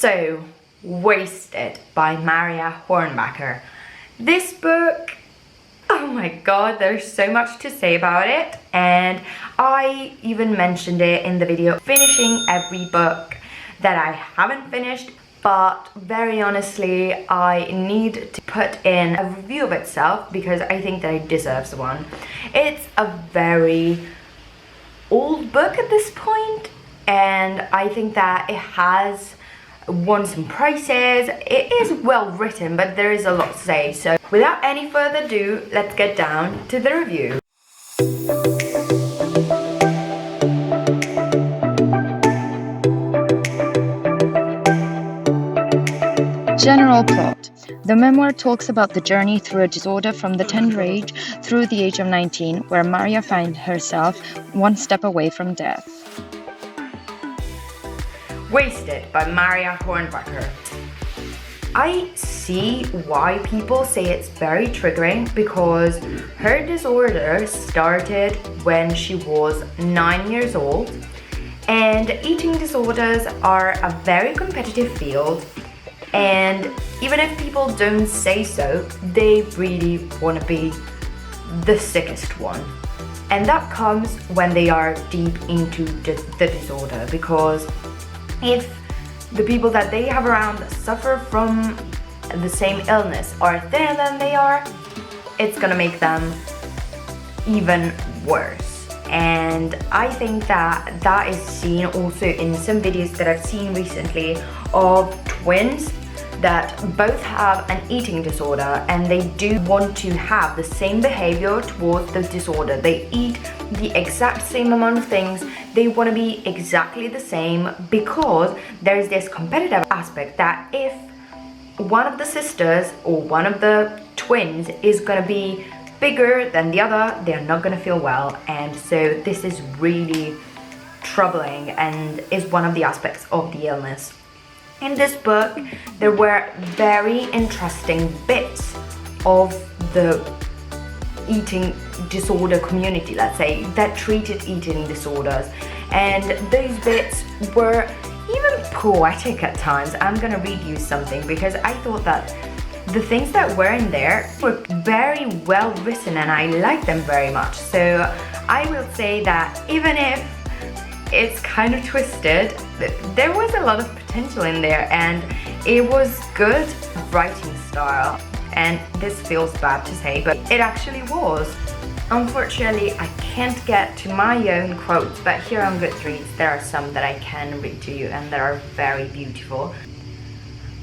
So, Wasted by Marya Hornbacker. This book, oh my god, there's so much to say about it, and I even mentioned it in the video, finishing every book that I haven't finished, but very honestly, I need to put in a review of itself because I think that it deserves one. It's a very old book at this point, and I think that it has won some prizes. It is well written, but there is a lot to say. So without any further ado, let's get down to the review. General plot. The memoir talks about the journey through a disorder from the tender age through the age of 19, where Marya finds herself one step away from death. Wasted by Marya Hornbacker. I see why people say it's very triggering because her disorder started when she was 9 years old, and eating disorders are a very competitive field, and even if people don't say so, they really want to be the sickest one. And that comes when they are deep into the disorder, because if the people that they have around suffer from the same illness or thinner than they are, it's gonna make them even worse. And I think that that is seen also in some videos that I've seen recently of twins that both have an eating disorder, and they do want to have the same behavior towards the disorder. They eat the exact same amount of things, they want to be exactly the same, because there's this competitive aspect that if one of the sisters or one of the twins is going to be bigger than the other, they're not going to feel well. And so this is really troubling and is one of the aspects of the illness. In this book, there were very interesting bits of the eating disorder community, let's say, that treated eating disorders. And those bits were even poetic at times. I'm gonna read you something because I thought that the things that were in there were very well written and I liked them very much. So I will say that even if it's kind of twisted, there was a lot of potential in there, and it was good writing style. And this feels bad to say, but it actually was. Unfortunately, I can't get to my own quotes, but here on Goodreads there are some that I can read to you and that are very beautiful.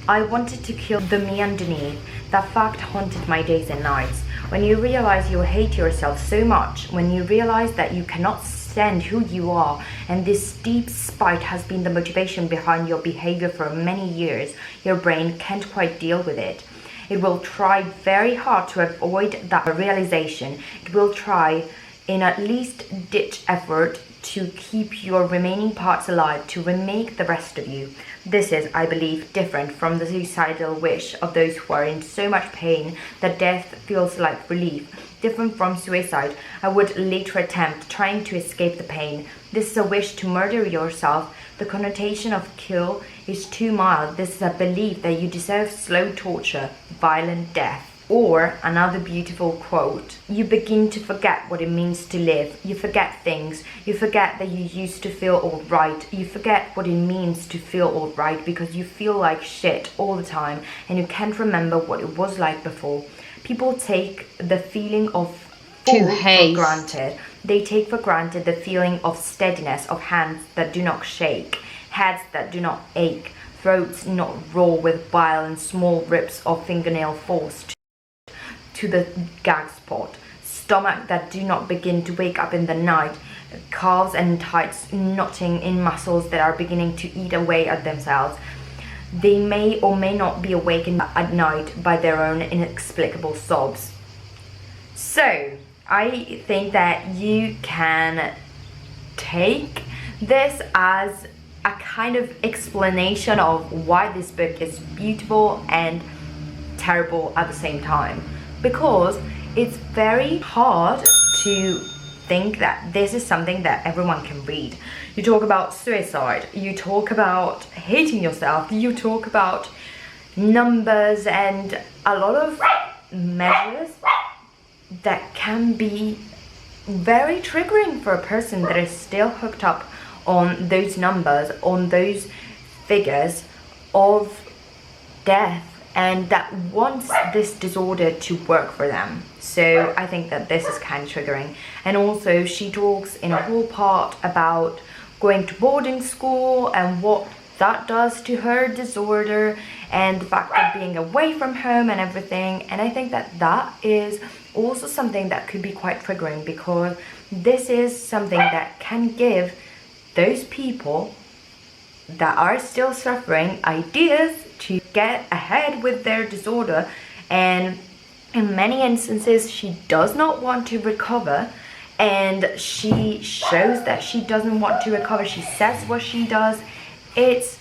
I wanted to kill the me underneath. That fact haunted my days and nights. When you realize you hate yourself so much, when you realize that you cannot stand who you are, and this deep spite has been the motivation behind your behavior for many years, your brain can't quite deal with it. It will try very hard to avoid that realization. It will try in at least ditch effort to keep your remaining parts alive, to remake the rest of you. This is, I believe, different from the suicidal wish of those who are in so much pain that death feels like relief. Different from suicide, I would later attempt trying to escape the pain. This is a wish to murder yourself. The connotation of kill is too mild. This is a belief that you deserve slow torture, violent death. Or another beautiful quote, you begin to forget what it means to live. You forget things. You forget that you used to feel alright. You forget what it means to feel alright because you feel like shit all the time and you can't remember what it was like before. People take the feeling of full for granted. They take for granted the feeling of steadiness, of hands that do not shake, heads that do not ache, throats not raw with bile, and small rips of fingernail forced to the gag spot, stomach that do not begin to wake up in the night, calves and tights knotting in muscles that are beginning to eat away at themselves. They may or may not be awakened at night by their own inexplicable sobs. So, I think that you can take this as a kind of explanation of why this book is beautiful and terrible at the same time. Because it's very hard to think that this is something that everyone can read. You talk about suicide, you talk about hating yourself, you talk about numbers and a lot of measures that can be very triggering for a person that is still hooked up on those numbers, on those figures of death, and that wants this disorder to work for them. So I think that this is kind of triggering. And also she talks in a whole part about going to boarding school and what that does to her disorder and the fact of being away from home and everything. And I think that that is also something that could be quite triggering, because this is something that can give those people that are still suffering ideas to get ahead with their disorder. And in many instances she does not want to recover, and she shows that she doesn't want to recover. She says what she does. It's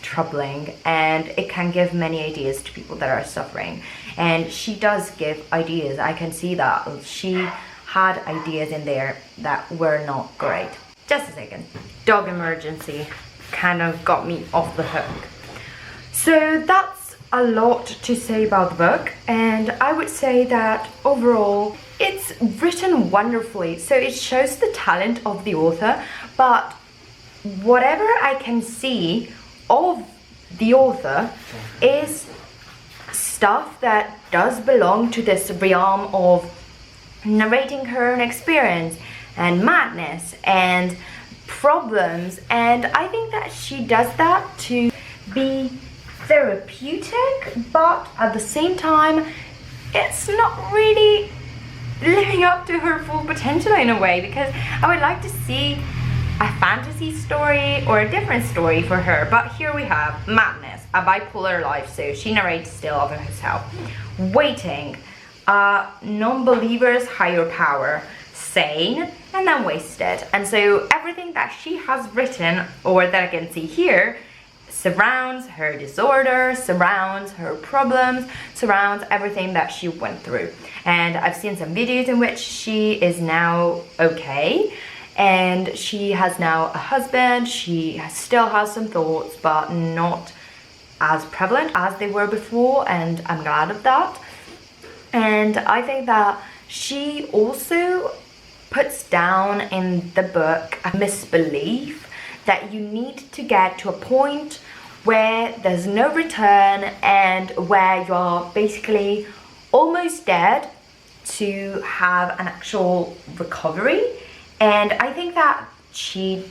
troubling, and it can give many ideas to people that are suffering. And she does give ideas. I can see that she had ideas in there that were not great. Just a second. Dog emergency kind of got me off the hook. So that's a lot to say about the book, and I would say that overall it's written wonderfully. So it shows the talent of the author, but whatever I can see of the author is stuff that does belong to this realm of narrating her own experience and madness and problems. And I think that she does that to be therapeutic, but at the same time it's not really living up to her full potential in a way, because I would like to see a fantasy story or a different story for her. But here we have madness, a bipolar life, so she narrates still of herself, waiting, non-believer's higher power, sane, and then wasted. And so everything that she has written, or that I can see here, surrounds her disorder, surrounds her problems, surrounds everything that she went through. And I've seen some videos in which she is now okay, and she has now a husband. She still has some thoughts, but not as prevalent as they were before, and I'm glad of that. And I think that she also puts down in the book a misbelief that you need to get to a point where there's no return and where you're basically almost dead to have an actual recovery. And I think that she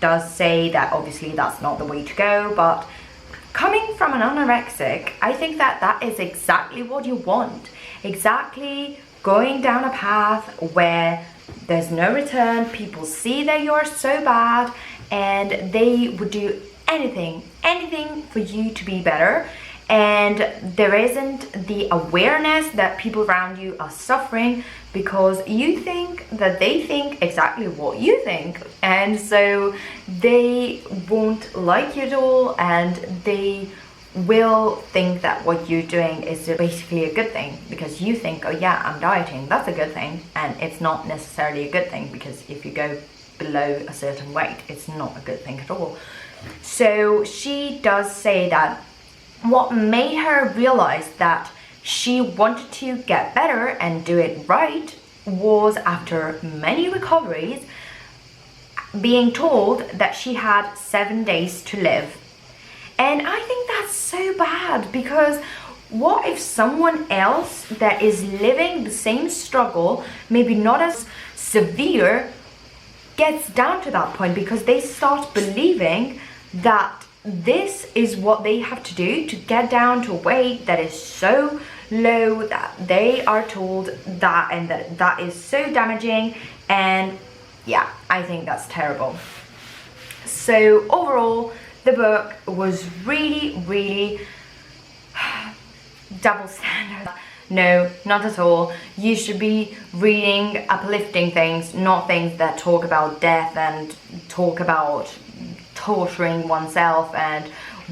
does say that obviously that's not the way to go, but coming from an anorexic, I think that that is exactly what you want. Exactly going down a path where there's no return, people see that you're so bad, and they would do anything for you to be better. And there isn't the awareness that people around you are suffering, because you think that they think exactly what you think, and so they won't like you at all, and they will think that what you're doing is basically a good thing, because you think, oh yeah, I'm dieting, that's a good thing. And it's not necessarily a good thing, because if you go below a certain weight, it's not a good thing at all. So she does say that what made her realize that she wanted to get better and do it right was after many recoveries, being told that she had 7 days to live. And I think that's so bad, because what if someone else that is living the same struggle, maybe not as severe, gets down to that point because they start believing that this is what they have to do to get down to a weight that is so low that they are told that, and that is so damaging. And yeah, I think that's terrible. So overall, the book was really double standard. No, not at all. You should be reading uplifting things, not things that talk about death and talk about torturing oneself and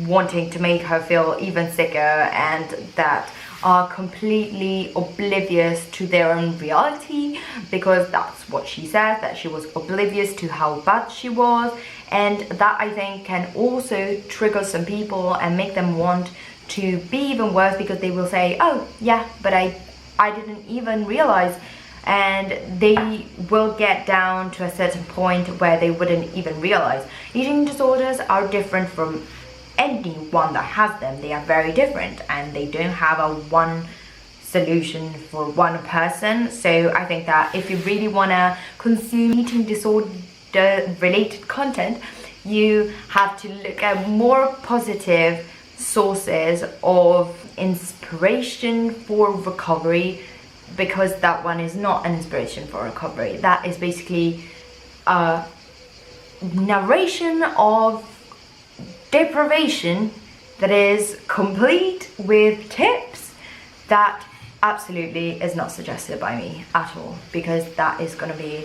wanting to make her feel even sicker, and that are completely oblivious to their own reality, because that's what she says, that she was oblivious to how bad she was. And that, I think, can also trigger some people and make them want to be even worse, because they will say, oh yeah, but I didn't even realize. And they will get down to a certain point where they wouldn't even realize. Eating disorders are different from anyone that has them. They are very different, and they don't have a one solution for one person. So I think that if you really want to consume eating disorder related content, you have to look at more positive sources of inspiration for recovery, because that one is not an inspiration for recovery. That is basically a narration of deprivation that is complete with tips that absolutely is not suggested by me at all, because that is going to be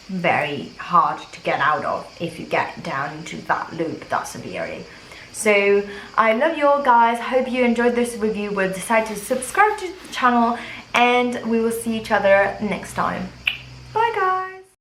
very hard to get out of if you get down into that loop that severely. So I love you all, guys. Hope you enjoyed this review. Will decide to subscribe to the channel, and we will see each other next time. Bye guys.